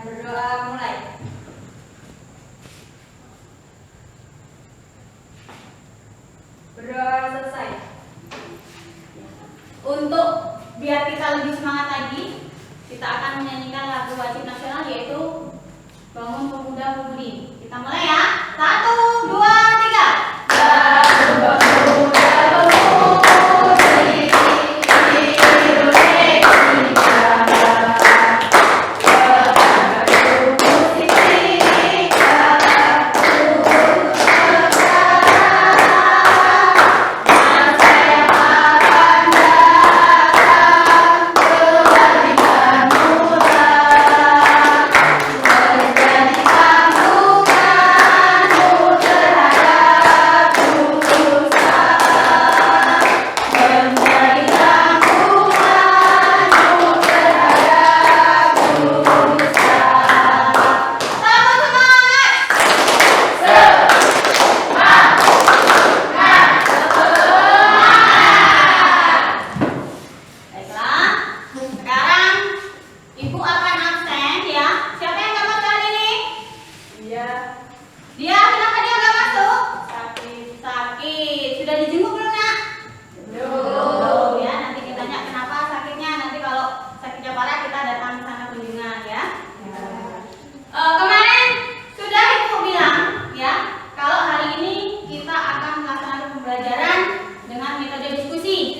berdoa mulai. Berdoa selesai. Untuk biar kita lebih semangat lagi, kita akan menyanyikan lagu wajib nasional yaitu Bangun Pemuda Pemudi. Kita mulai ya. 1, 2, 3. Bangun pemuda pemudi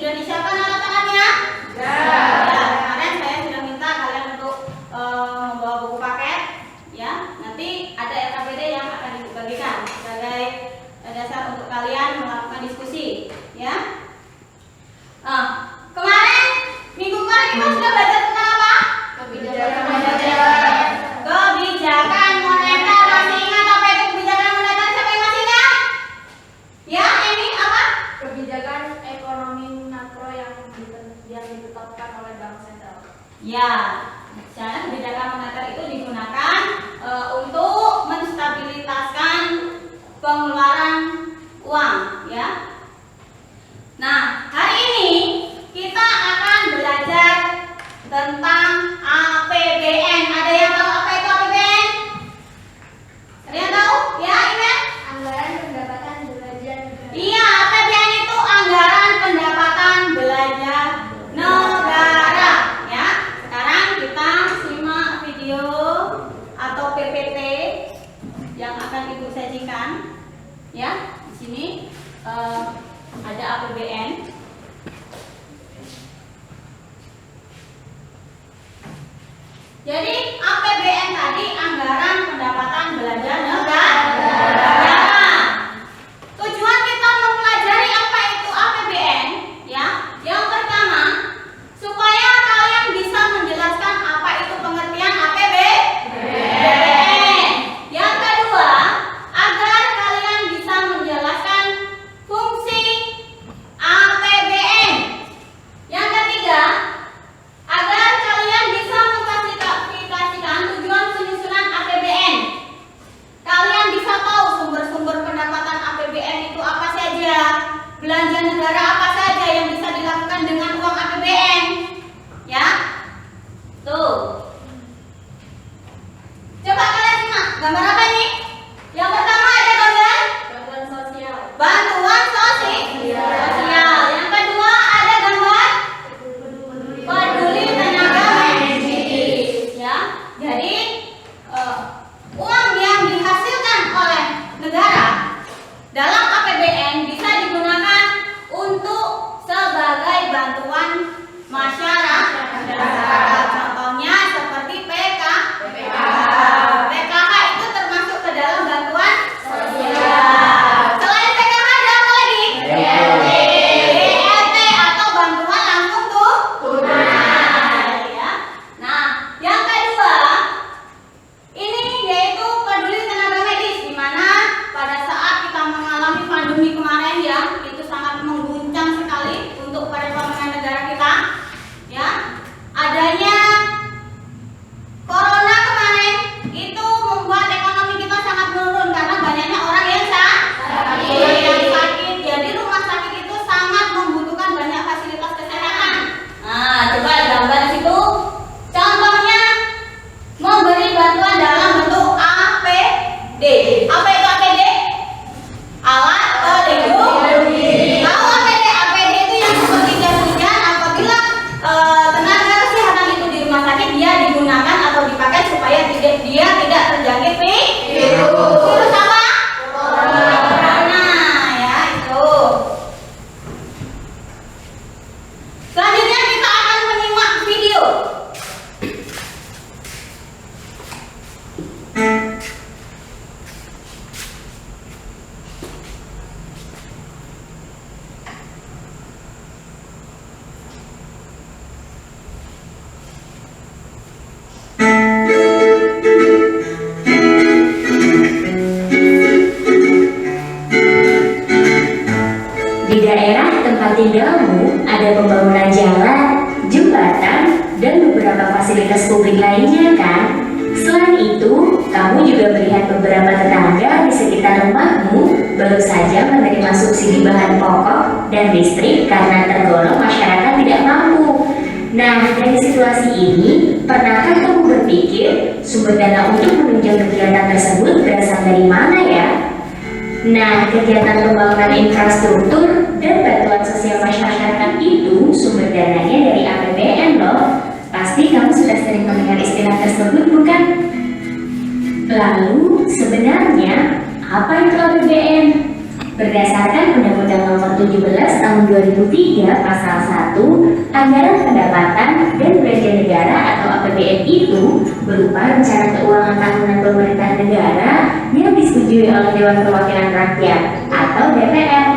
di Indonesia. Adanya baru saja menerima subsidi bahan pokok dan listrik karena tergolong masyarakat tidak mampu. Nah, dari situasi ini, pernahkah kamu berpikir sumber dana untuk menunjang kegiatan tersebut berasal dari mana ya? Nah, kegiatan pembangunan infrastruktur dan bantuan sosial masyarakat itu sumber dananya dari APBN loh. Pasti kamu sudah sering mendengar istilah tersebut, bukan? Lalu, sebenarnya apa itu APBN? Berdasarkan Undang-Undang Nomor 17 Tahun 2003 Pasal 1, anggaran pendapatan dan belanja negara atau APBN itu berupa rencana keuangan tahunan pemerintah negara yang disetujui oleh Dewan Perwakilan Rakyat atau DPR.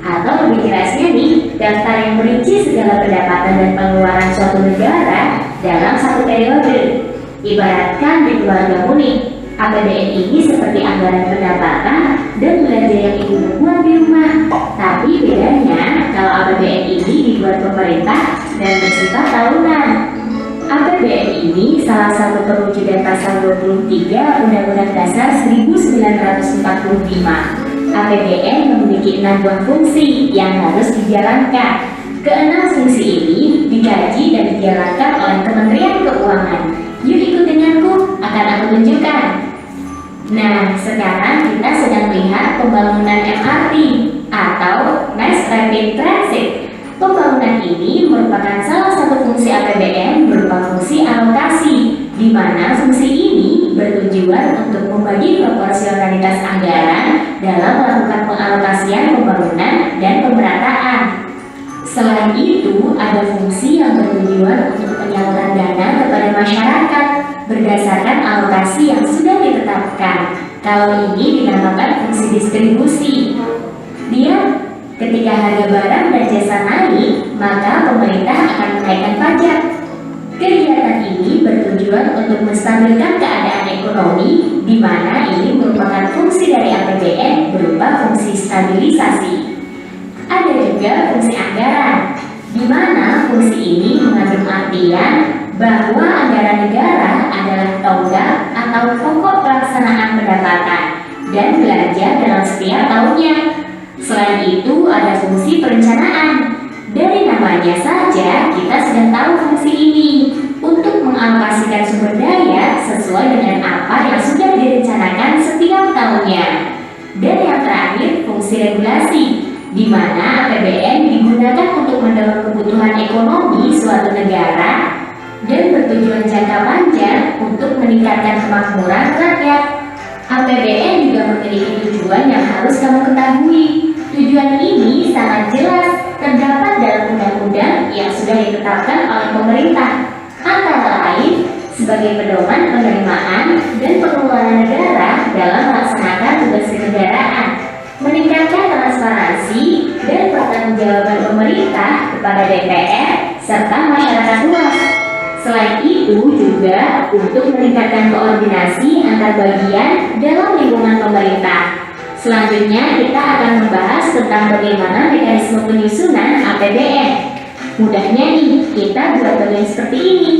Atau lebih jelasnya nih, daftar yang merinci segala pendapatan dan pengeluaran suatu negara dalam satu periode. Ibaratkan di keluargamu nih, APBN ini seperti anggaran pendapatan dan belanja yang ibu buat di rumah. Tapi bedanya, kalau APBN ini dibuat pemerintah dan bersifat tahunan. APBN ini salah satu perwujudan pasal 23 Undang-Undang Dasar 1945. APBN memiliki 6 buah fungsi yang harus dijalankan. Keenam fungsi ini digaji dan dijalankan oleh Kementerian Keuangan. Yuk ikut denganku, akan aku tunjukkan. Nah, sekarang kita sedang melihat pembangunan MRT atau Mass Rapid Transit. Pembangunan ini merupakan salah satu fungsi APBN berupa fungsi alokasi, di mana fungsi ini bertujuan untuk membagi proporsionalitas anggaran dalam melakukan pengalokasian pembangunan dan pemerataan. Selain itu, ada fungsi yang bertujuan untuk penyaluran dana kepada masyarakat berdasarkan alokasi yang sudah ditetapkan. Kalau ini dinamakan fungsi distribusi. Ketika harga barang dan jasa naik, maka pemerintah akan menaikkan pajak. Kegiatan ini bertujuan untuk menstabilkan keadaan ekonomi, di mana ini merupakan fungsi dari APBN berupa fungsi stabilisasi. Ada juga fungsi anggaran, di mana fungsi ini mengandung artian bahwa anggaran negara adalah tonggak atau pokok pelaksanaan pendapatan dan belanja dalam setiap tahunnya. Selain itu, ada fungsi perencanaan. Dari namanya saja, kita sudah tahu fungsi ini untuk mengalokasikan sumber daya sesuai dengan apa yang sudah direncanakan setiap tahunnya. Dan yang terakhir, fungsi regulasi, di mana APBN digunakan untuk mendorong kebutuhan ekonomi suatu negara dan bertujuan jangka panjang untuk meningkatkan kemakmuran rakyat. APBN juga memiliki tujuan yang harus kamu ketahui. Tujuan ini sangat jelas terdapat dalam undang-undang yang sudah ditetapkan oleh pemerintah, antara lain sebagai pedoman penerimaan dan pengeluaran negara dalam melaksanakan tugas kenegaraan, meningkatkan transparansi dan pertanggungjawaban pemerintah kepada DPR serta masyarakat luas. Selain itu juga untuk meningkatkan koordinasi antar bagian dalam lingkungan pemerintah. Selanjutnya kita akan membahas tentang bagaimana mekanisme penyusunan APBN. Mudahnya nih, kita buat bagian seperti ini.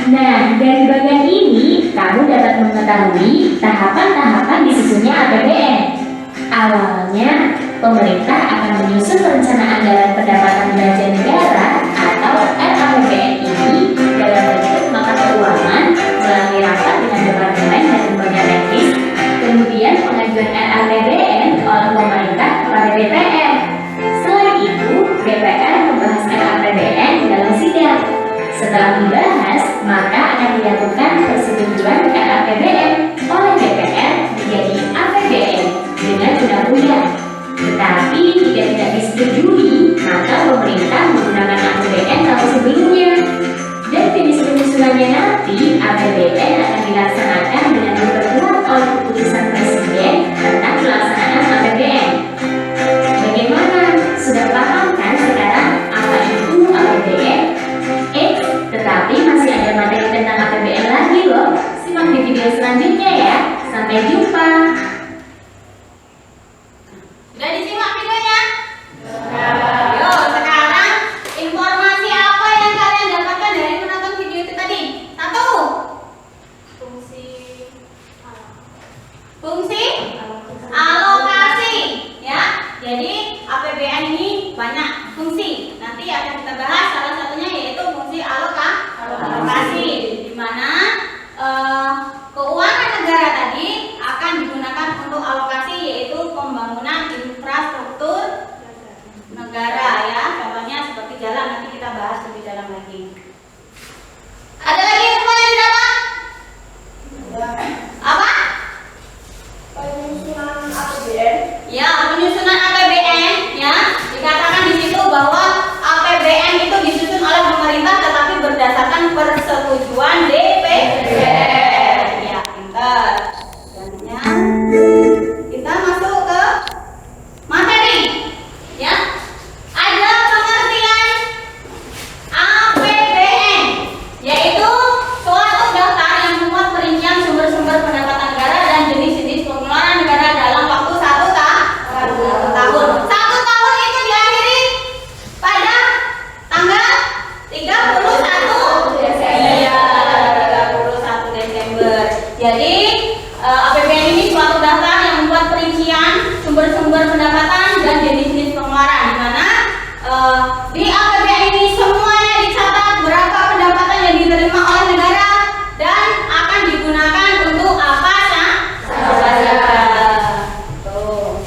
Nah, dari bagian ini kamu dapat mengetahui tahapan-tahapan disusunnya APBN. Awalnya, pemerintah akan menyusun rencana anggaran pendapatan belanja negara atau RAPBN ini dalam bentuk mata keuangan melalui rapat dengan departemen dan lembaga teknis, kemudian pengajuan RAPBN oleh pemerintah kepada DPR. Selain itu, DPR membahas RAPBN dalam sidang. Setelah dibahas, maka akan dilakukan persetujuan RAPBN oleh DPR menjadi APBN dengan undang-undang. Tetapi jika tidak disetujui, maka pemerintah menggunakan APBN tahun sebelumnya. Dan finish penyusunannya nanti, APBN akan dilaksanakan dengan diperkuat oleh keputusan Presiden tentang pelaksanaan APBN. Bagaimana? Sudah paham kan sekarang apa itu APBN? Tetapi masih ada materi tentang APBN lagi loh. Simak di video selanjutnya ya. Sampai jumpa. Sudah disimak videonya? Yuk, sekarang informasi apa yang kalian dapatkan dari menonton video itu tadi? 1. Fungsi alokasi banyak fungsi. Nanti akan kita bahas salah satunya yaitu fungsi alokasi, di mana keuangan negara tadi akan digunakan untuk alokasi yaitu pembangunan infrastruktur negara ya. Contohnya seperti jalan, nanti kita bahas lebih dalam lagi. Ada lagi yang dapat? Apa? Penyusunan APBN. Ya, penyusunan APBN ya. Dikatakan di situ bahwa APBN itu disusun oleh pemerintah tetapi berdasarkan persetujuan DPR. Ya, pintar. Selanjutnya kita masuk ke materi. Ya. Ada pengertian APBN, yaitu suatu daftar yang memuat perincian sumber-sumber pendapatan negara dan jenis-jenis pengeluaran negara dalam waktu 1 tahun. 1 tahun itu diakhiri pada tanggal 31 Desember. Iya, 31 Desember. Jadi APBN ini suatu daftar yang membuat perincian sumber-sumber pendapatan dan jenis-jenis pengeluaran, di mana di APBN ini semuanya dicatat berapa pendapatan yang diterima oleh negara dan akan digunakan untuk apa saja. Tuh.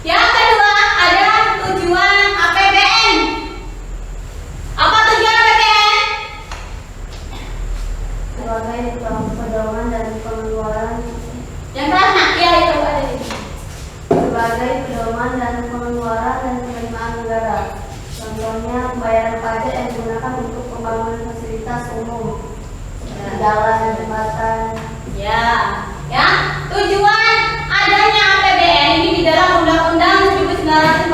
Yang kedua ada tujuan APBN. Apa tujuan APBN? Sebagai pedoman dan pengeluaran. Yang kelasnya, ya itu ada di sini. Sebagai pedoman dan pengeluaran dan penerimaan negara. Contohnya pembayaran pajak yang digunakan untuk pembangunan fasilitas umum, jalan, jembatan. Ya, ya. Tujuan adanya APBN ini di dalam Undang-Undang 1945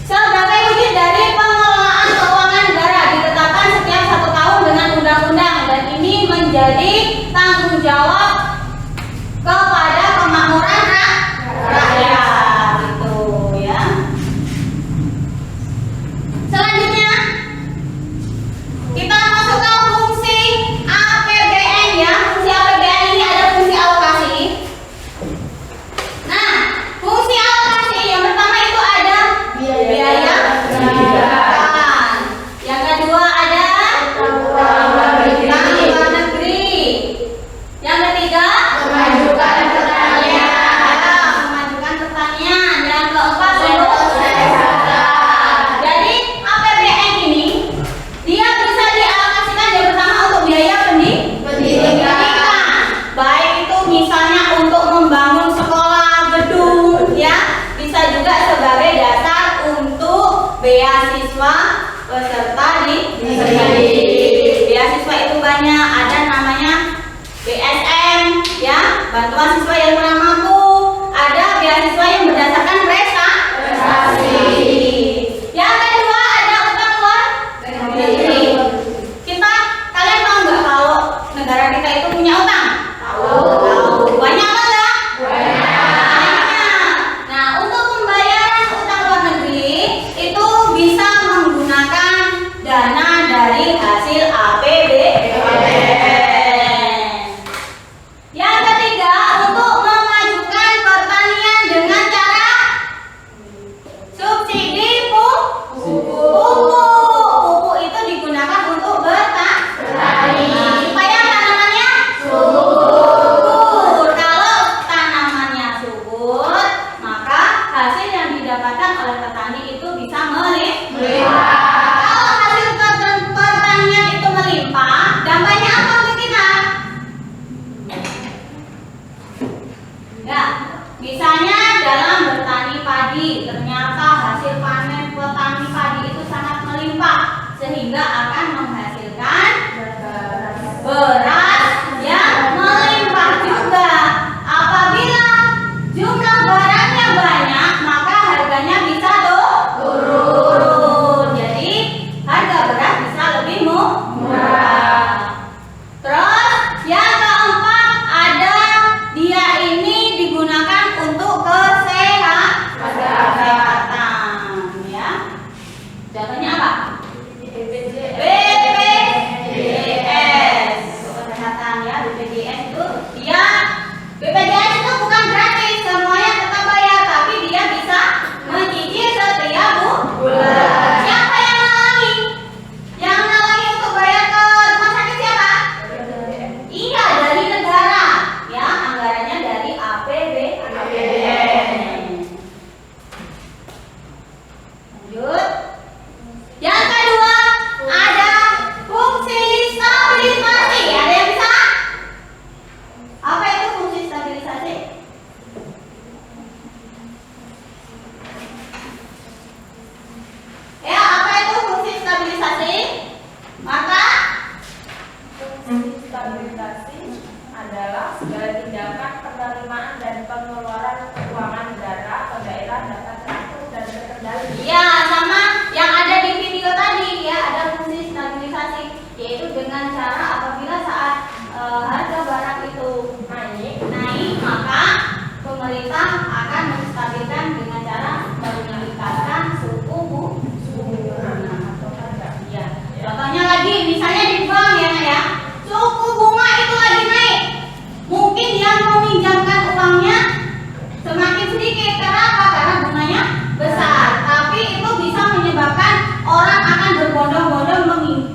sebagai wujud dari pengelolaan keuangan negara, ditetapkan setiap 1 tahun dengan undang-undang, dan ini menjadi tanggung jawab kepada kemakmuran rakyat gitu ya. Selanjutnya kita masuk ke fungsi APBN ya. Fungsi APBN ini ada fungsi alokasi. Nah, fungsi alokasi yang pertama itu ada biaya pendidikan. Yang kedua ada utang luar negeri. Yang ketiga memajukan pertanian. Yang keempat jadi APBN ini dia bisa dialokasikan yang pertama untuk biaya pendidikan, baik itu misalnya untuk membangun sekolah, gedung ya, bisa juga sebagai dasar untuk beasiswa peserta didik. Beasiswa itu banyak, ada namanya BSM ya, bantuan siswa yang kurang mampu, ada beasiswa yang berdasarkan prestasi. Yang kedua ada utang luar negeri. Kalian tahu nggak kalau negara kita itu punya utang? Tahu. Banyak apa enggak? Banyak. Nah, untuk pembayaran utang luar negeri itu bisa menggunakan dana dari hasil APBN. Yang ketiga, untuk stabilisasi adalah segala tindakan penerimaan dan pengeluaran keuangan negara atau daerah dapat teratur dan terkendali. Ya, sama yang ada di video tadi ya, ada fungsi stabilisasi, yaitu dengan cara apabila saat harga barang itu naik, maka pemerintah akan menstabilkan dengan cara meningkatkan suku bunga atau harga. Ya. Contohnya lagi, misalnya di bank ya, suku bunga itu lagi naik. Mungkin yang meminjamkan uangnya semakin sedikit. Kenapa? Karena bunganya besar. Tapi itu bisa menyebabkan orang akan berbondong-bondong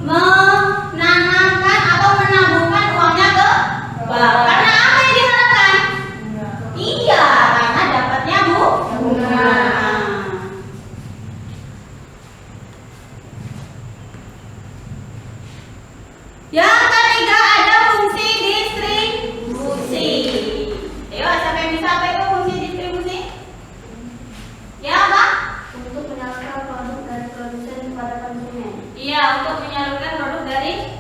menanamkan atau menabungkan uangnya ke bank. Karena apa yang diharapkan? Iya, karena dapatnya bunga. Yang ketiga ada fungsi distribusi. Ayo, siapa yang bisa apa itu fungsi distribusi? Ya, Pak? Untuk menyalurkan produk dari produsen kepada konsumen. Iya, untuk menyalurkan produk dari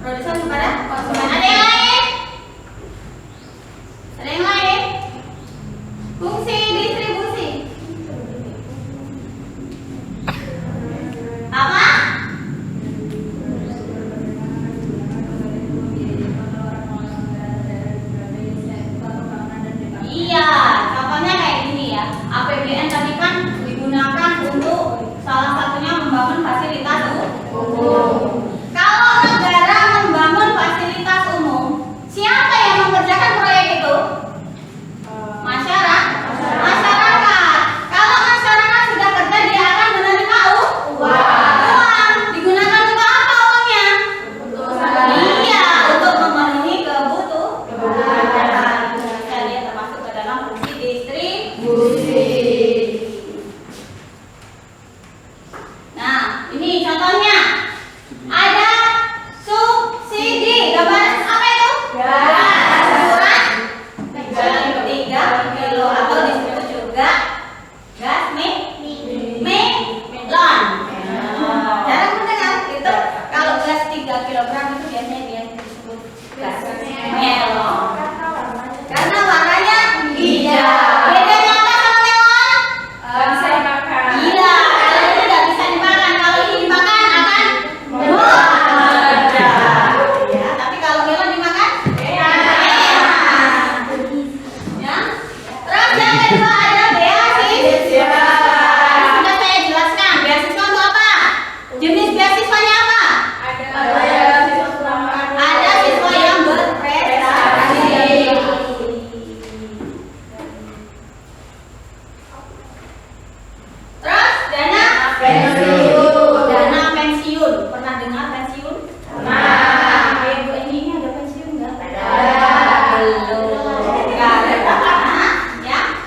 produsen kepada konsumen. Ada yang lain? Ada yang lain? Fungsi distribusi. Apa? Iya, contohnya kayak gini ya. APBN tadi kan digunakan untuk salah satunya membangun fasilitas umum. Kalau negara membangun fasilitas umum, siapa yang mengerjakan proyek itu? Masyarakat. Kalau masyarakat sudah kerja, dia akan menerima uang. Digunakan untuk apa uangnya? Iya, untuk memenuhi kebutuhan. Dia termasuk ke dalam fungsi distribusi. Nah, ini contohnya ada subsidi. Gambar apa itu? Gas. Ukuran 3 kilo atau disebut juga gas melon. Jarang mendengar itu kalau gas 3 kilogram itu biasanya dia disebut gas melon. Karena warnanya hijau. Bedanya apa sama melon? Bisa dimakan. Iya, kalau ini tidak bisa dimakan. Kalau ini dimakan akan buah. Ya, tapi kalau melon dimakan enak. Ya. Terus yang kedua ada beasiswa. Sudah saya jelaskan. Beasiswa itu apa? Jenis beasiswanya apa? Ada siswa yang berprestasi. Terus dana pensiun. Pernah dengar pensiun? Nah, ibu ini ada pensiun nggak? Belum.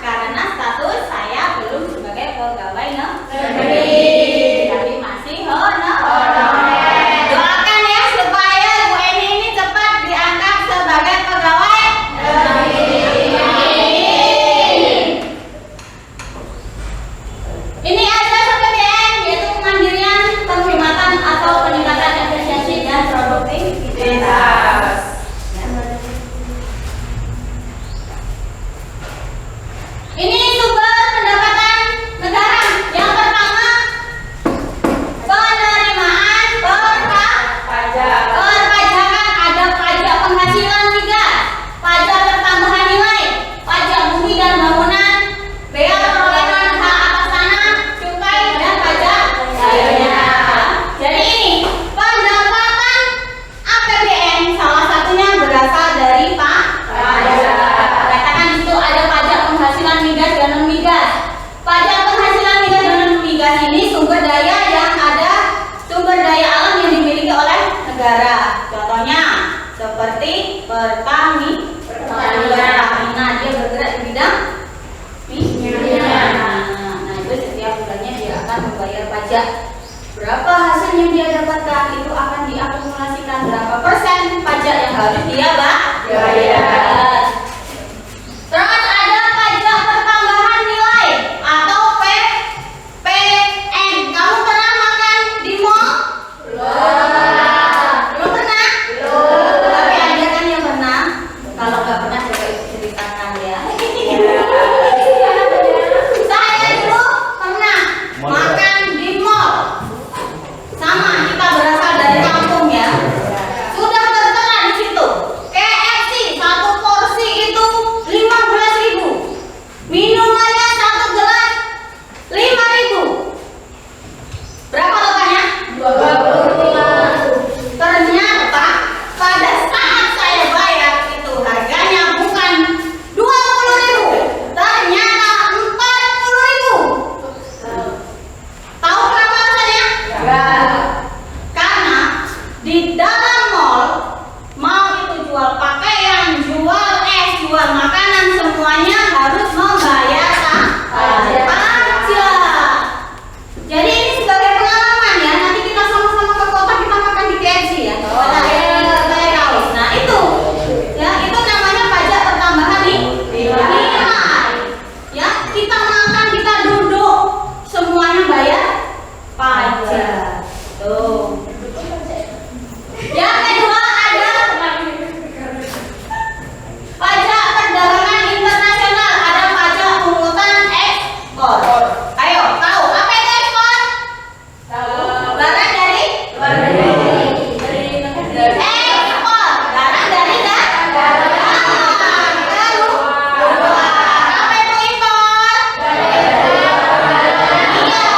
Karena status saya belum sebagai pegawai negeri, tapi masih honorer. Doakan ya supaya Bu Eni ini cepat diangkat sebagai pegawai negeri. Ini ada APBN, yaitu kemandirian, penghematan atau peningkatan efisiensi dan produktivitas. Ini sumber pendapatan negara. Yang pertama, penerimaan perpajakan. Ada pajak penghasilan migas, pajak pertambahan nilai, pajak bumi dan bangunan, bea perolehan hak atas tanah, cukai dan pajak lainnya. Jadi ini pendapatan APBN salah satunya berasal dari pajak. Katakan di situ ada pajak penghasilan migas dan non migas. Pajak penghasilan migas dan non migas ini sumber daya alam yang dimiliki oleh negara. Contohnya seperti Pertamina, dia bergerak di bidang minyak. Nah, itu setiap bulannya dia akan membayar pajak. Berapa hasil yang dia dapatkan itu akan diakumulasikan, berapa persen pajak yang harus dia bayar. Terus ada pajak pertambahan nilai atau PPN. Kamu pernah makan di mall? Belum pernah? Tapi ada di dalam mall, mau itu jual pakaian, jual es, jual makanan, semuanya harus membayar pajak. Jadi ini sebagai pengalaman ya, nanti kita sama-sama ke kota, kita makan di KFC ya. Nah itu, ya itu namanya pajak pertambahan nilai. Ya kita makan, kita duduk, semuanya bayar pajak. Tuh. Yang kedua ada pajak perdagangan internasional, ada pajak pungutan ekspor. Ayo, tahu apa itu ekspor? Barang dari luar negeri. Ekspor, barang dari dalam. Lalu, apa itu impor? Iya.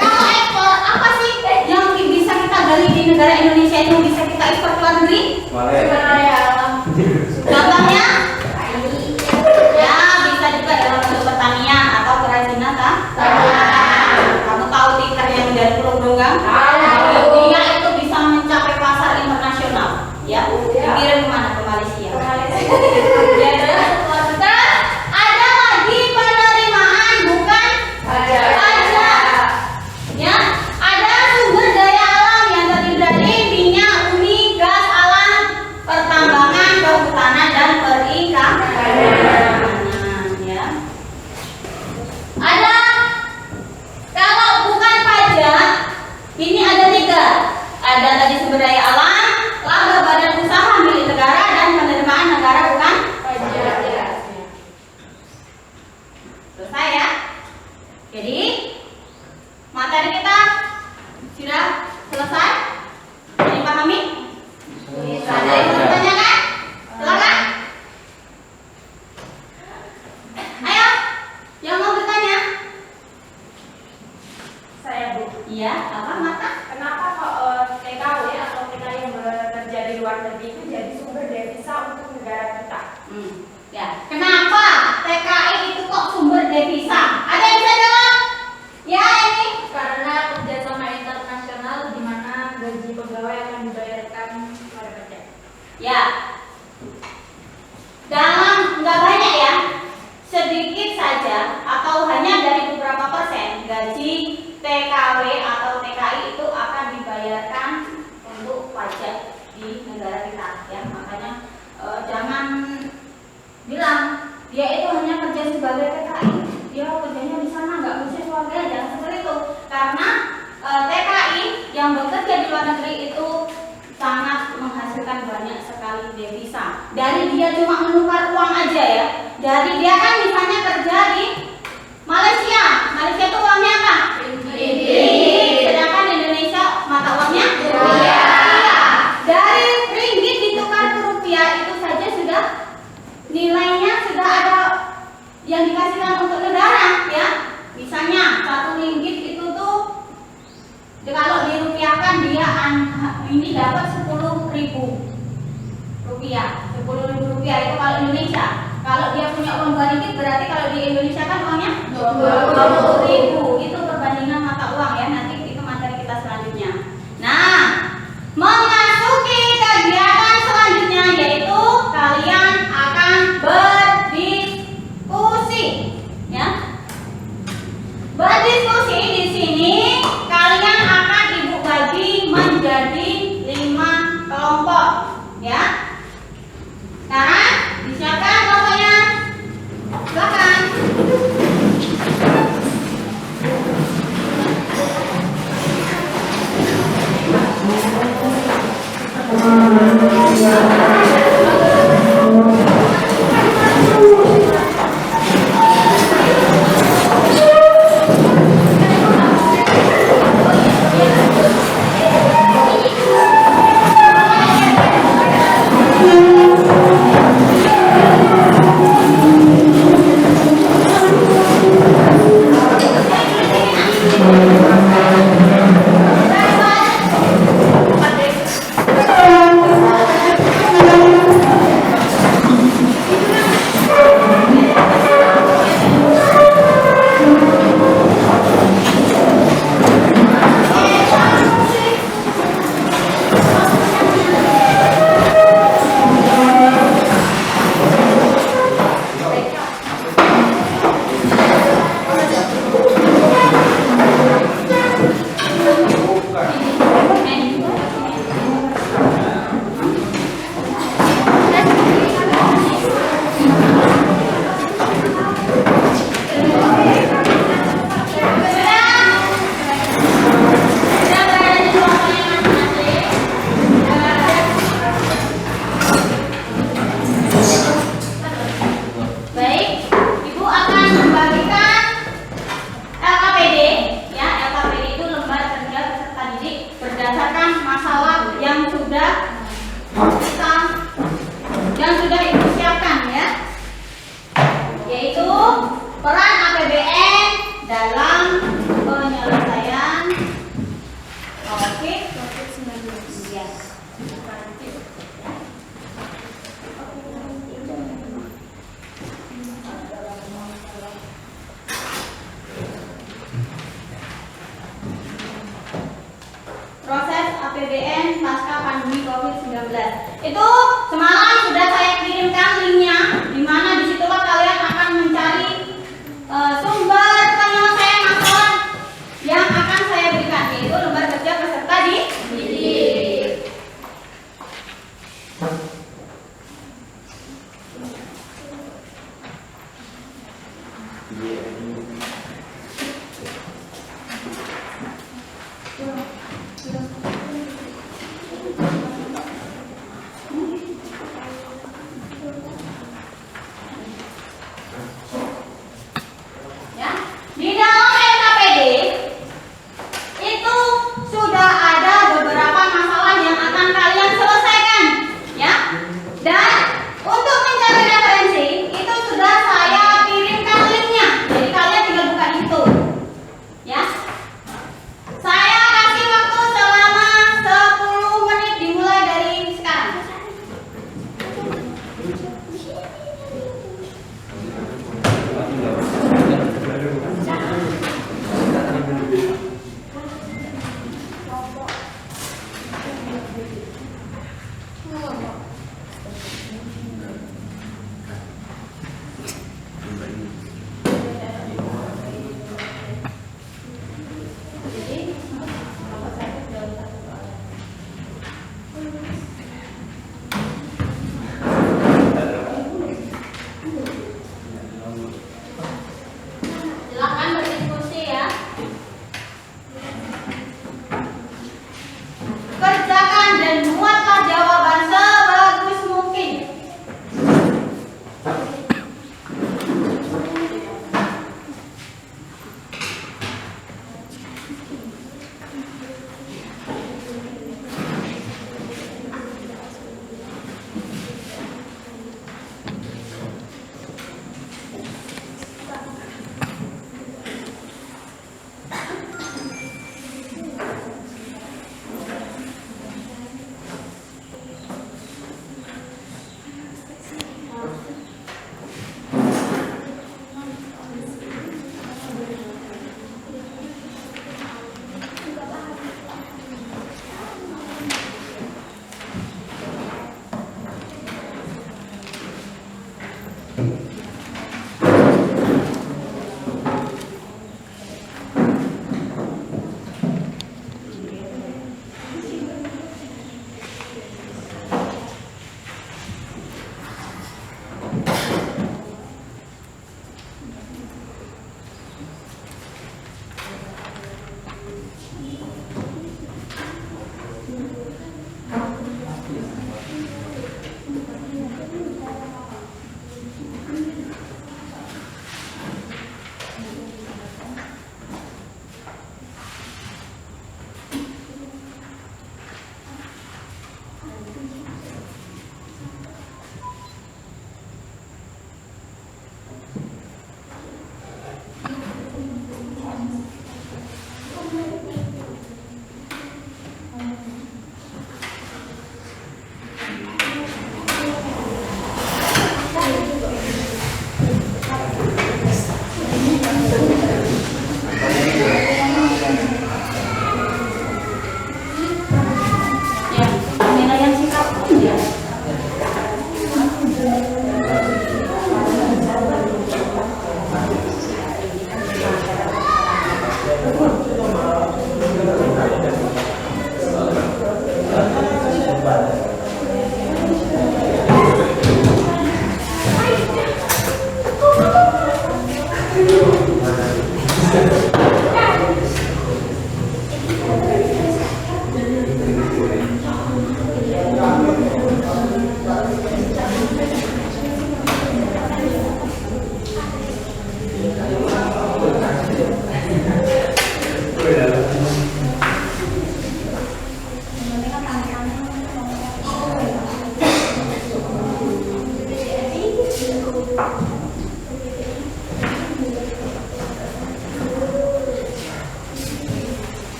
Kalau ekspor apa sih yang bisa kita gali di negara Indonesia itu bisa kita ekspor ke luar negeri? Contohnya? Ya, bisa juga dalam bentuk pertanian atau kerajinan kan? Kamu tahu tikar yang dari Pulau Bronggang? Dia itu bisa mencapai pasar internasional. Ya, dikirim kemana? Ke Malaysia. Ya, terus ada lagi penerimaan bukan pajak. Ya, ada sumber daya alam yang terdiri dari minyak, bumi, gas alam, pertambangan, kehutanan dan perikanan. Ya. Ada kalau bukan pajak, ini ada 3. Ada tadi sumber daya alam, laba badan usaha milik negara dan penerimaan negara bukan pajak. Selesai ya. Jadi materi kita sudah selesai. Dipahami? Ada yang mau bertanyakan? Silakan. Ayo, yang mau bertanya? Saya Bu, Iya, apa Mata? kenapa kok TKW atau TKI yang bekerja di luar negeri itu jadi sumber devisa untuk negara kita? Ya, kenapa TKI itu kok sumber devisa? Ada yang bisa jawab? Ya, ini. Karena kerjasama internasional di mana gaji pegawai akan dibayarkan kepada pajak. Ya. Dalam nggak banyak ya, sedikit saja atau hanya dari beberapa persen gaji TKW atau TKI itu akan dibayarkan untuk pajak di negara kita ya. Makanya jangan bilang dia itu hanya kerja sebagai TKI, dia kerjanya di sana nggak ngurus keluarga, jangan seperti itu. Karena TKI yang bekerja di luar negeri itu sangat menghasilkan banyak sekali devisa. Dari dia cuma menukar uang aja ya. Dari dia kan misalnya kerja di Malaysia, Malaysia itu uangnya apa? Ringgit. Sedangkan di Indonesia mata uangnya rupiah. Dari ringgit ditukar ke rupiah itu saja sudah nilainya sudah ada yang dikasihkan untuk negara ya. Misalnya 1 ringgit itu tuh kalau dirupiahkan dia ini dapat 10.000 rupiah. 10.000 rupiah itu kalau Indonesia. Kalau dia punya uang 2 ringgit berarti kalau di Indonesia kan uangnya 20.000. Itu perbandingan mata uang ya. Nanti itu materi kita selanjutnya. Nah, memasuki kegiatan selanjutnya yaitu kalian akan berdiskusi ya. Berdiskusi di sini kalian akan ibu bagi menjadi 5 kelompok ya. Sekarang disiapkan kelompoknya. Silakan. kita yang sudah Ibu siapkan ya, yaitu peran APBN dalam penyelesaian COVID-19. Ya. Proses APBN pasca pandemi COVID-19 itu semalam sudah saya kirimkan linknya, di mana disitulah kalian akan mencari sumber penyelesaian masalah yang akan saya berikan, yaitu lembar kerja peserta didik. Ya, di dalam LKPD itu sudah ada beberapa masalah yang akan kalian selesaikan, ya. Dan untuk mencari referensi itu sudah saya kirimkan linknya, jadi kalian tinggal buka di situ, ya. Saya kasih waktu selama 10 menit dimulai dari sekarang. Silakan berdiskusi ya. Kerjakan dan buatlah jawaban sebagus mungkin.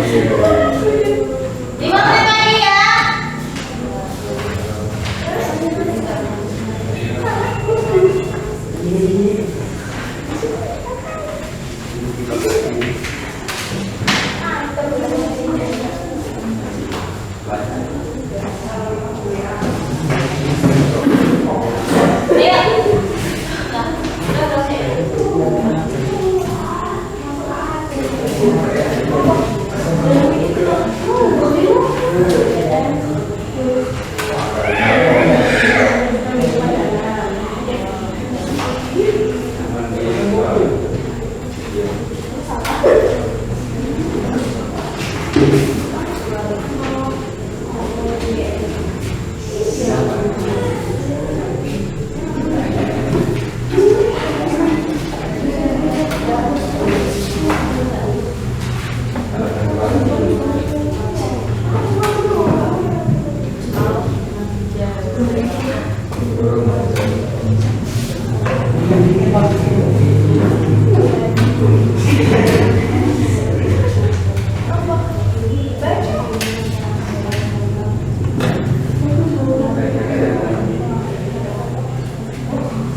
5 menit lagi ya.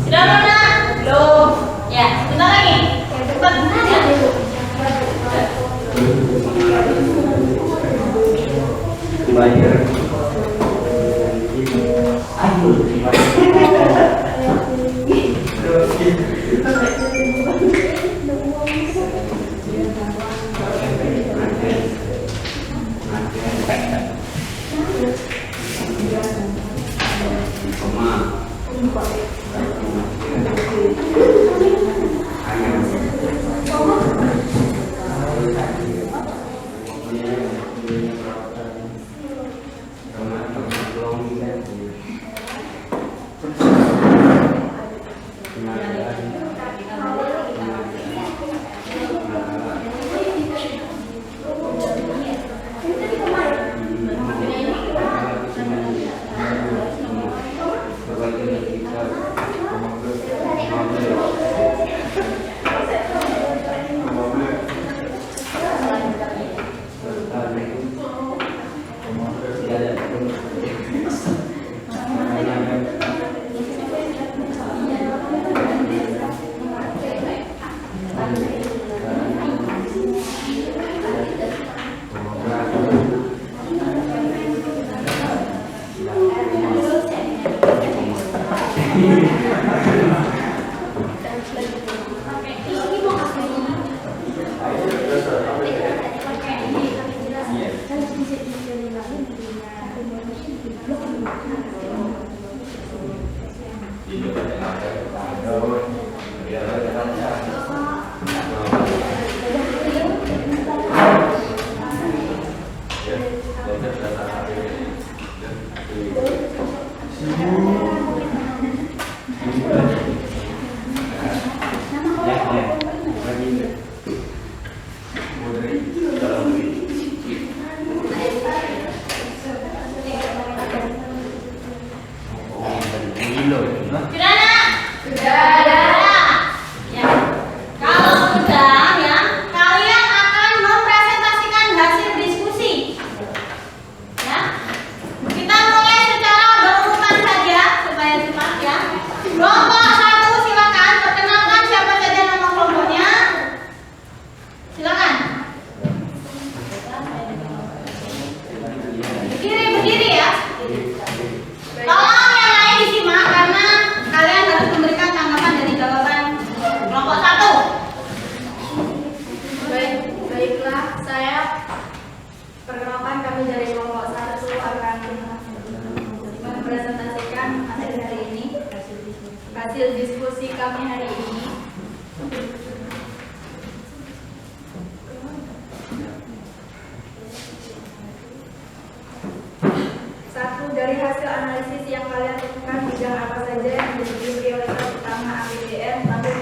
Sudah mana? Belum. Ya, sebentar lagi. Cepat. Bayar. hasil diskusi kami hari ini. Satu, dari hasil analisis yang kalian temukan, bidang apa saja yang menjadi prioritas utama APBN tahun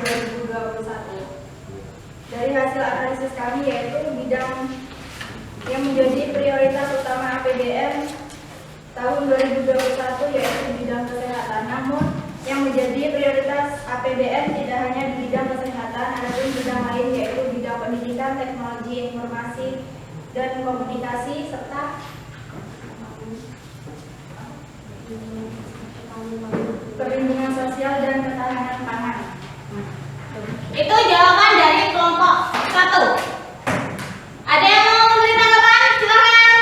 2021. Dari hasil analisis kami yaitu bidang yang menjadi prioritas utama APBN tahun 2021 yaitu bidang kesehatan. Namun yang menjadi prioritas APBN tidak hanya di bidang kesehatan, ada pun bidang lain yaitu bidang pendidikan, teknologi informasi, dan komunikasi serta perlindungan sosial dan ketahanan pangan. Itu jawaban dari kelompok 1. Ada yang mau memberi tanggapan? Silakan.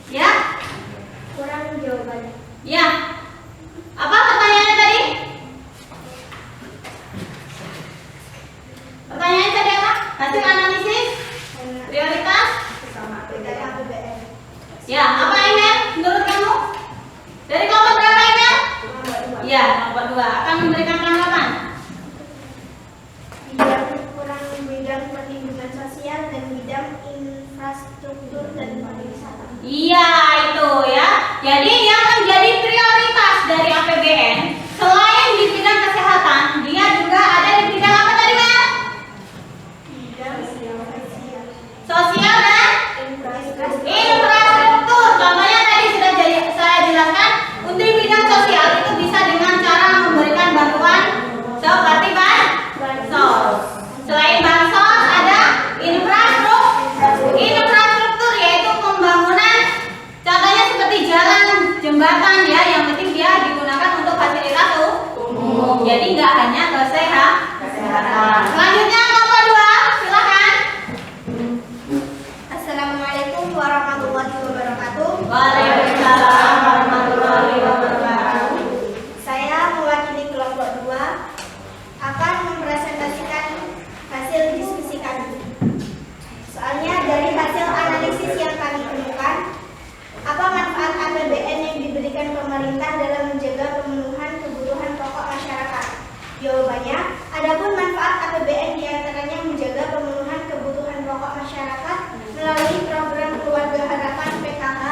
Ya? Kurang jawabannya. Ya. Apa pertanyaannya tadi? Pertanyaannya tadi apa? Hasil analisis prioritas? Dari APBN. Ya, apa Emel? Menurut kamu? Dari kelompok berapa Emel? Ya, kelompok 2 akan memberikan tanggapan. Bidang kurang bidang perlindungan sosial dan bidang infrastruktur dan pariwisata. Iya, itu ya. Jadi yang menjadi prioritas dari APBN selain di bidang kesehatan, dia juga ada di bidang apa tadi, Mel? Bidang Sosial dan infrastruktur. Contohnya tadi sudah saya jelaskan, untuk bidang sosial itu bisa dengan cara memberikan bantuan seperti bansos. Selain bansos ada infrastruktur yaitu pembangunan, contohnya seperti jalan, jembatan ya, yang penting dia digunakan untuk fasilitas umum. Jadi nggak hanya kesehatan. Selanjutnya kelompok 2, silakan. Assalamualaikum warahmatullahi wabarakatuh. Waalaikumsalam warahmatullahi wabarakatuh. Saya mewakili kelompok 2 akan mempresentasikan hasil diskusi kami. Soalnya dari hasil analisis yang kami temukan, apa manfaat APBN yang diberikan pemerintah dalam menjaga pemenuhan kebutuhan pokok masyarakat? Jawabannya, adapun manfaat APBN diantaranya menjaga pemenuhan kebutuhan pokok masyarakat melalui program Keluarga Harapan PKH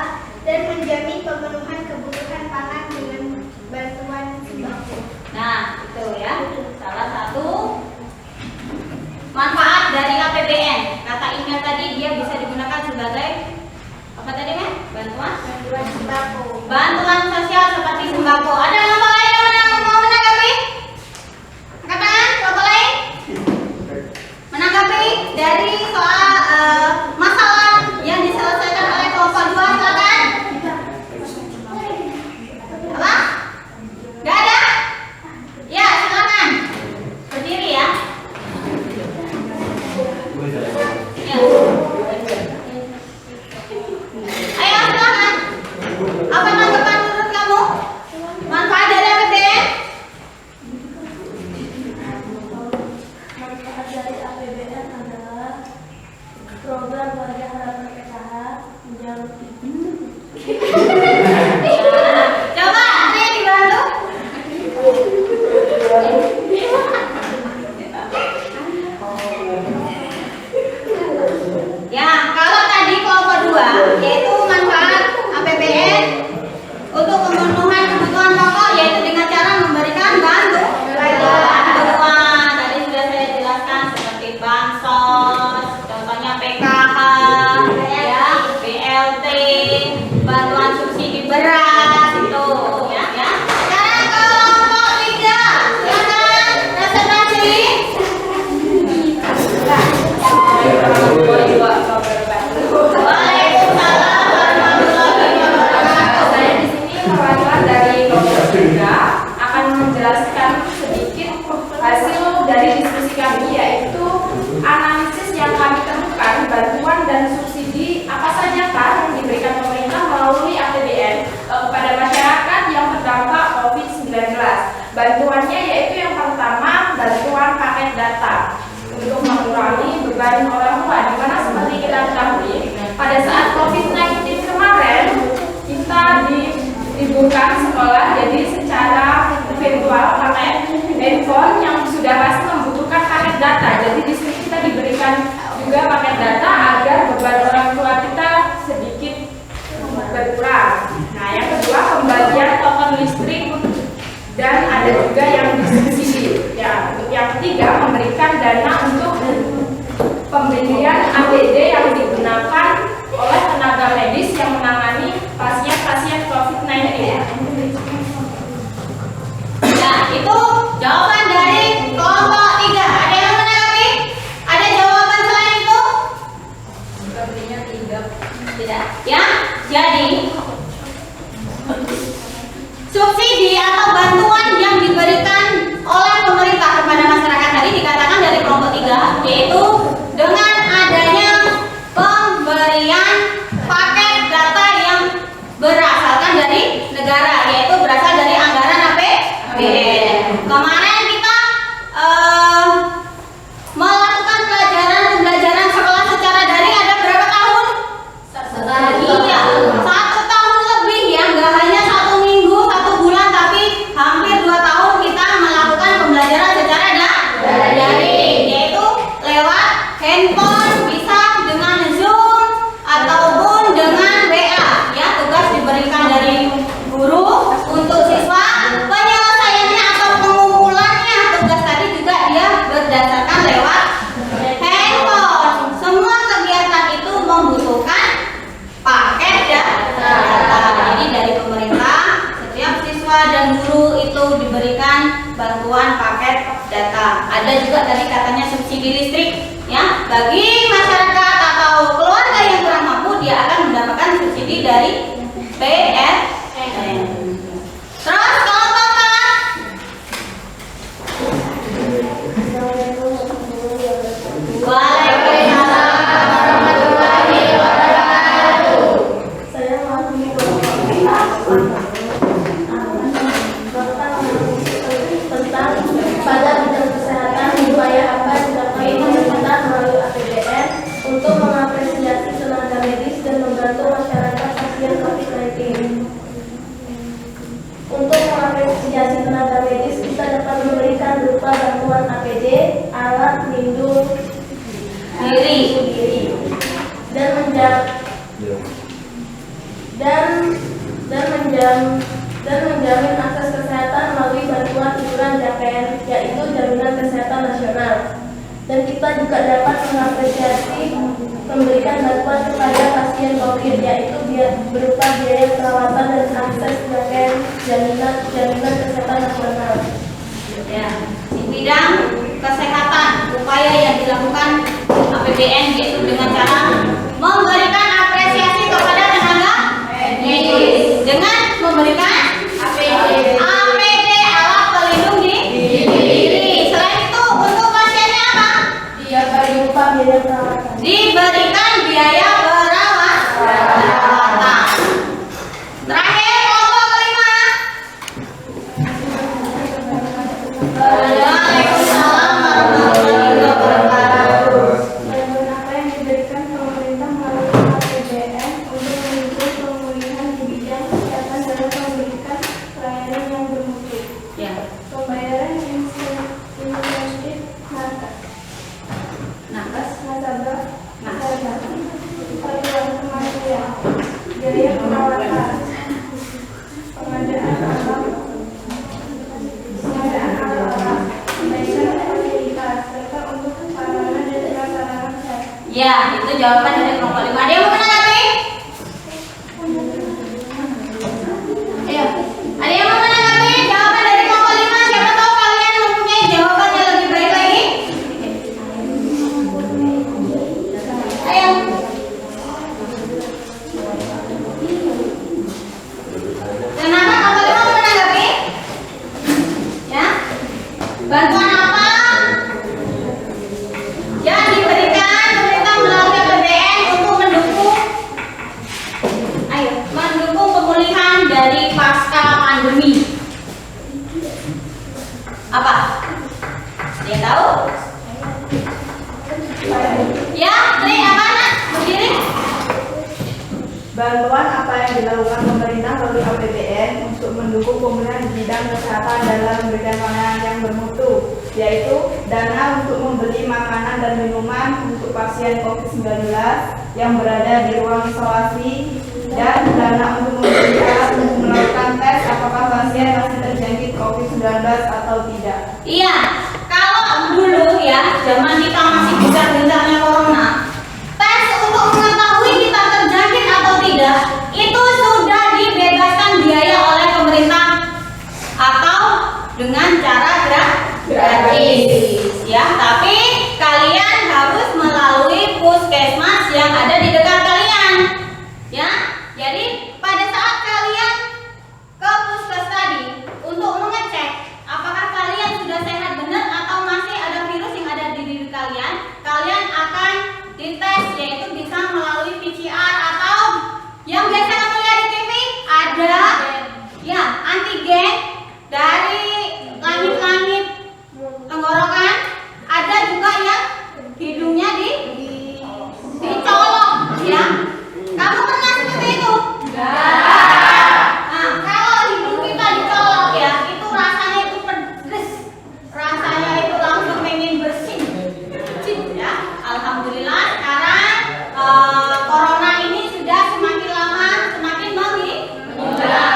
dan menjamin pemenuhan kebutuhan pangan dengan bantuan sembako. Nah, itu ya, salah satu manfaat dari APBN. Kata Ingat tadi dia bisa digunakan sebagai apa tadi, Mel? Bantuan Sembako. Bantuan sosial seperti sembako. Ada kelompok lain yang mau menanggapi? Angkat tangan, kelompok lain? Menanggapi dari soal masalah yang diselesaikan oleh kelompok 2, silakan. Apa? Gak ada? Ya, silakan. Berdiri ya. Ya. Ayo silakan. Apa tanggapan menurut kamu? Manfaat dari APBN? Manfaat dari APBN adalah program Keluarga Harapan PKH Coba ada yang dibantu? Ya, kalau tadi kelompok 2 yaitu manfaat APBN untuk pemenuhan kebutuhan pokok yaitu dengan cara memberikan bantuan. Tadi sudah saya jelaskan seperti bansos, contohnya PKH, ya, BLT, bantuan subsidi beras itu, ya. Sekarang kelompok 3, silakan presentasi. Waalaikumsalam warahmatullahi wabarakatuh. Saya di sini perwakilan dari kelompok 3 akan menjelaskan sedikit hasil dari diskusi kami, yaitu analisis yang kami temukan bantuan dan subsidi apa saja yang diberikan pemerintah melalui APBN kepada masyarakat yang terdampak COVID-19. Bantuannya yaitu yang pertama bantuan paket data untuk mengurangi beban orang tua, di mana seperti kita ketahui pada saat COVID-19 kemarin kita diliburkan sekolah, jadi secara virtual pakai handphone yang sudah pasti membutuhkan paket data. Jadi di sini kita diberikan juga paket data agar beban orang tua kita sedikit berkurang. Nah, yang kedua pembagian token listrik dan ada juga yang disubsidi. Ya, untuk yang ketiga memberikan dana untuk pembelian APD yang digunakan oleh tenaga medis yang menangani pasien-pasien COVID-19. Nah, itu jawaban dari kelompok 3. Ada yang menanggapi? Ada jawaban selain itu? ada juga tadi katanya subsidi listrik ya bagi masyarakat atau keluarga yang kurang mampu, dia akan mendapatkan subsidi dari PLN. Terus kalau Bapak Waalaikumsalam warahmatullahi wabarakatuh. Saya menghubungi Bapak tentang pada bidang kesehatan, upaya apa yang dilakukan pemerintah melalui APBN untuk mengapresiasi tenaga medis dan membantu masyarakat pasien COVID-19. Untuk mengapresiasi tenaga medis, kita dapat memberikan berupa bantuan APD, alat pelindung diri, dan menjamin akses kesehatan melalui bantuan iuran JKN, yaitu Jaminan Kesehatan Nasional. Dan kita juga dapat mengapresiasi memberikan bantuan kepada pasien COVID, yaitu berupa biaya perawatan dan akses JKN, Jaminan Kesehatan Nasional. ya, di bidang kesehatan upaya yang dilakukan APBN yaitu dengan cara memberikan apresiasi kepada tenaga medis dengan memberikan APD alat pelindung diri. Selain itu untuk pasiennya apa? Berupa biaya perawatan. Diberikan biaya perawatan. Terakhir kelompok kelima. Waalaikumsalam warahmatullahi wabarakatuh. Bantuan apa yang diberikan pemerintah melalui APBN untuk mendukung pemulihan di bidang kesehatan dalam memberikan pelayanan yang bermutu. Ya. Pembayaran insentif Nakes. nasabah, pariwan kematian, biaya perawatan, pengadaan alat, perbaikan fasilitas, serta untuk sarana dan prasarana kesehatan. Ya, itu jawaban dari kelompok 5. Ada yang mau menanggapi? Ayo. Ada yang mau menanggapi jawaban dari kelompok 5? Siapa tahu kalian mempunyai jawaban yang lebih baik lagi? Ayo. Kenapa kelompok 5 mau menanggapi? Ya. Bantuan apa yang diberikan pemerintah melalui APBN untuk mendukung pemulihan dari pasca pandemi? Apa? Ada yang tahu? Ya, Tri, apa nak? Berdiri. Bantuan apa yang dilakukan pemerintah melalui APBN untuk mendukung pemulihan di bidang kesehatan dalam memberikan pelayanan yang bermutu, yaitu dana untuk membeli makanan dan minuman untuk pasien COVID-19 yang berada di ruang isolasi, dan dana untuk melakukan tes apakah pasien masih terjangkit COVID-19 atau tidak. Iya, kalau dulu ya, zaman kita masih gencar-gencarnya corona, tes untuk mengetahui kita terjangkit atau tidak, itu sudah dibebaskan biaya oleh pemerintah atau dengan cara gratis. Ya, tapi kalian harus melalui puskesmas yang ada di dekat kalian. Ya, jadi pada saat kalian ke puskes tadi untuk mengecek apakah kalian sudah sehat benar atau masih ada virus yang ada di diri kalian, kalian akan dites, yaitu bisa melalui PCR atau yang biasa kamu lihat di TV ada ya antigen dari langit-langit tenggorokan, ada juga yang hidungnya dicolok ya. Kamu pernah seperti itu? Nah, kalau hidung kita dicolok ya, itu rasanya itu pedes, rasanya itu langsung pengen bersin, ya. Alhamdulillah sekarang corona ini sudah semakin lama semakin meningkat.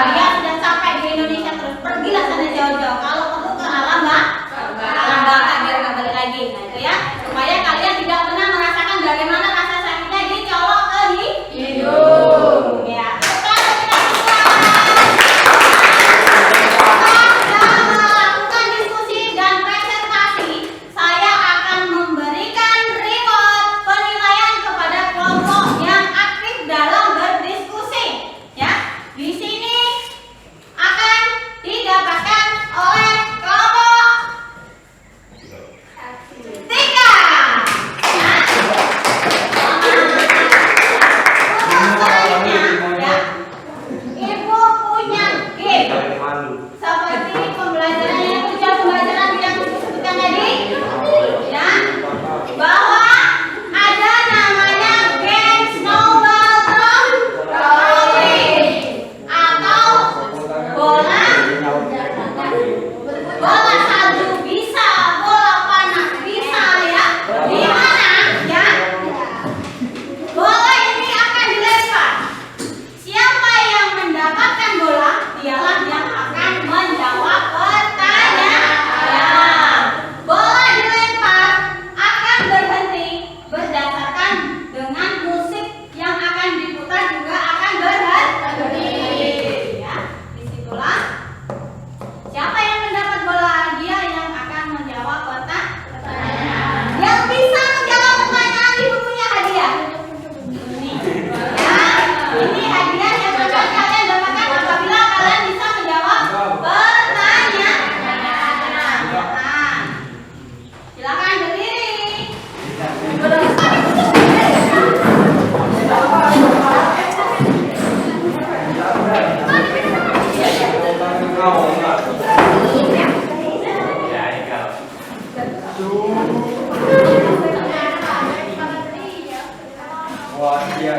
Wah, iya.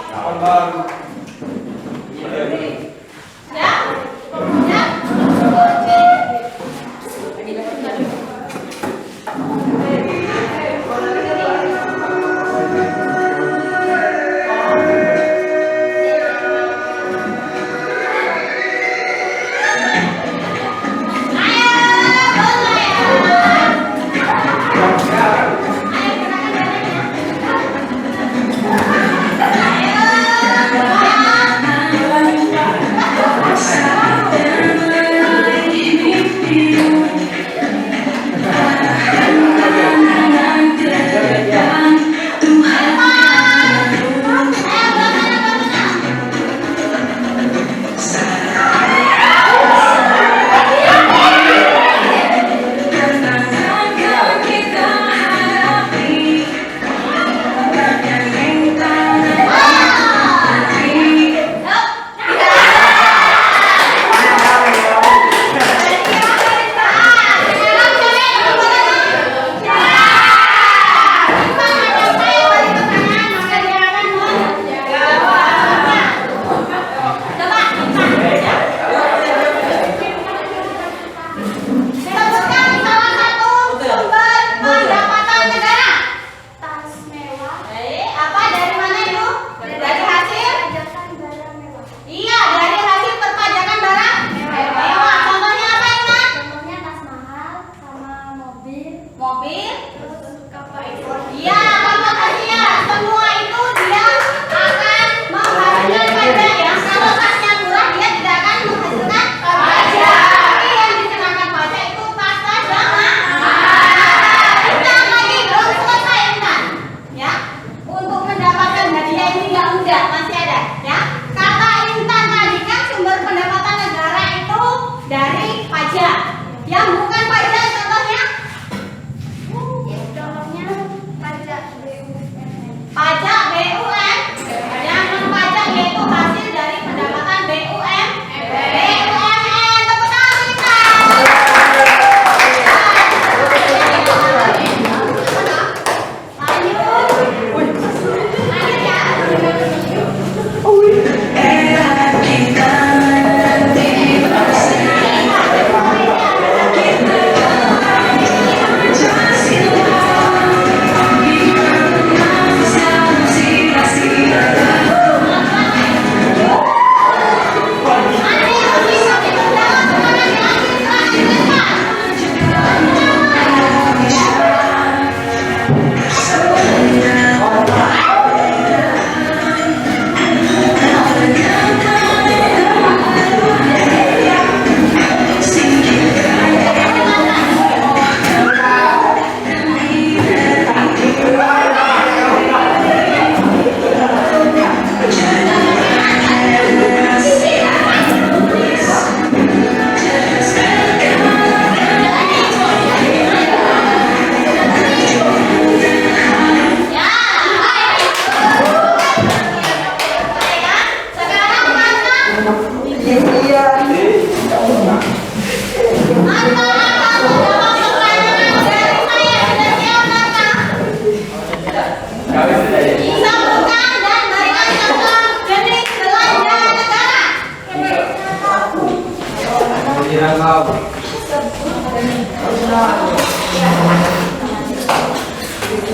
Tahun baru. Ya? Ya?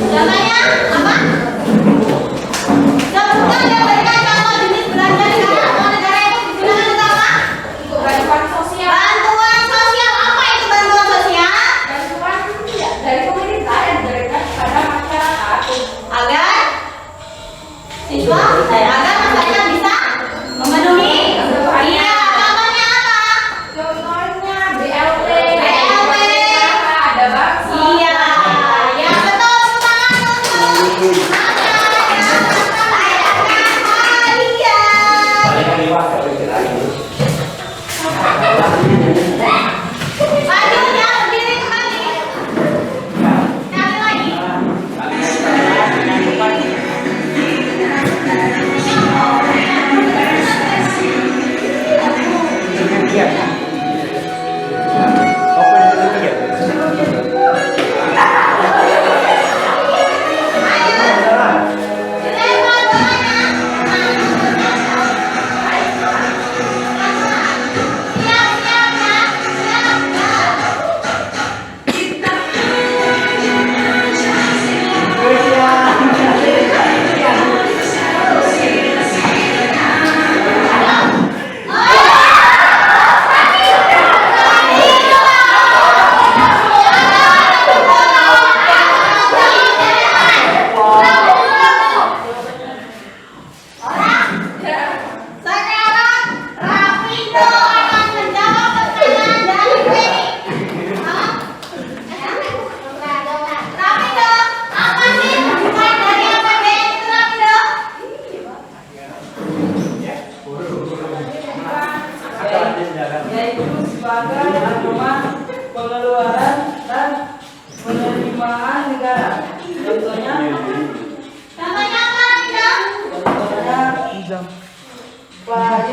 Namanya apa? Sebutkan dan berikan contoh jenis belanja negara atau negara itu digunakan untuk apa? Untuk bantuan sosial. Bantuan sosial. Apa itu bantuan sosial? Bantuan ya, dari pemerintah yang diberikan kepada masyarakat Agar siswa agar masyarakat bisa memenuhi. Iya, contohnya apa? contohnya BLT, BLT. ada bakso. Iya, ya betul, semangat untuk lanjut ya, berdiri kembali. Sekali lagi.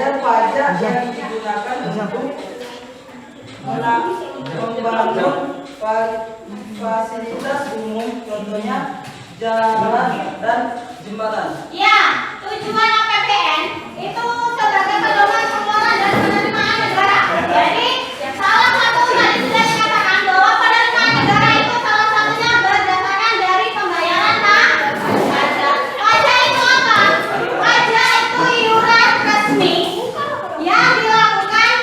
bayar pajak yang digunakan untuk membangun fasilitas umum, contohnya jalan dan jembatan. Ya, tujuan APBN itu sebagai pedoman pengeluaran dan penerimaan negara. Jadi, salah satu tadi sudah dikatakan bahwa penerimaan negara itu salah satunya berdasarkan dari pembayaran pajak. Pajak itu apa? Pajak itu iuran resmi yang dilakukan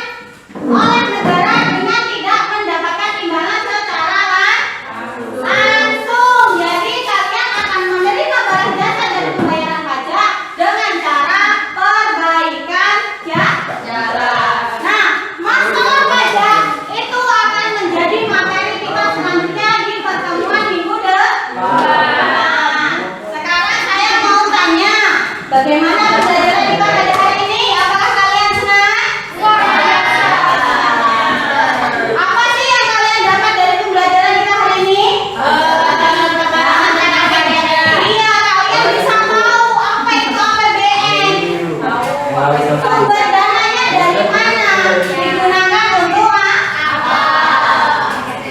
oleh negara dengan tidak mendapatkan imbalan secara langsung. Jadi kalian akan menerima barang jasa dari pembayaran pajak dengan cara perbaikan jalan. Nah, masalah pajak itu akan menjadi materi kita selanjutnya di pertemuan minggu depan. Sekarang saya mau tanya, bagaimana pembelajaran kita pada hari ini? Apakah kalian senang? Apa sih yang kalian dapat dari pembelajaran kita hari ini? Iya, kalian bisa tahu apa itu APBN. Sumber dananya dari mana? Digunakan untuk apa?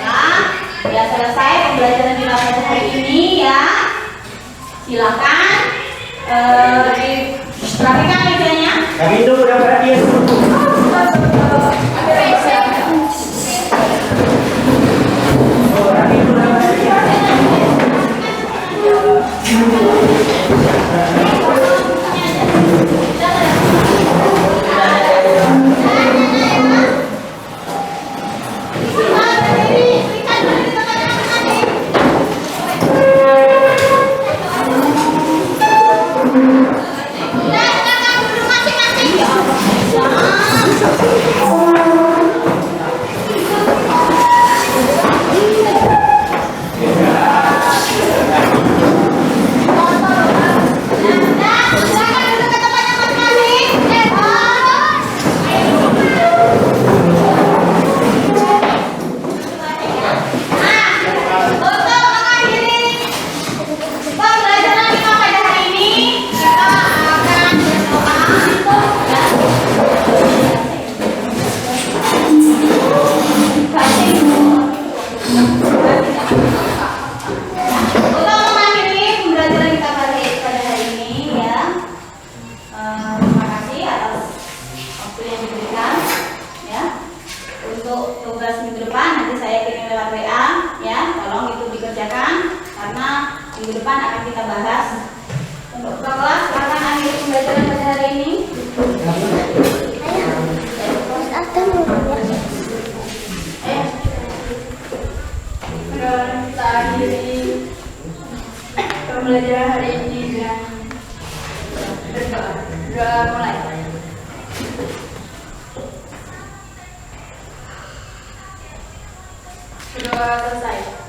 Nah, ya selesai pembelajaran kita pada hari ini ya. Silakan dipraktikkan mejanya. Kami itu udah perhatian. Oh, kami itu udah perhatian. Pembelajaran kita pada hari ini kita akan untuk mengakhiri pembelajaran kita pada hari ini ya. Terima kasih atas waktu yang diberikan ya. Untuk tugas minggu depan nanti saya kirim lewat WA ya. Tolong itu dikerjakan karena minggu depan akan kita bahas. Untuk kelas silakan akhiri pembelajaran pada hari ini. Kita akhiri pembelajaran hari ini dengan berdoa mulai. Berdoa selesai.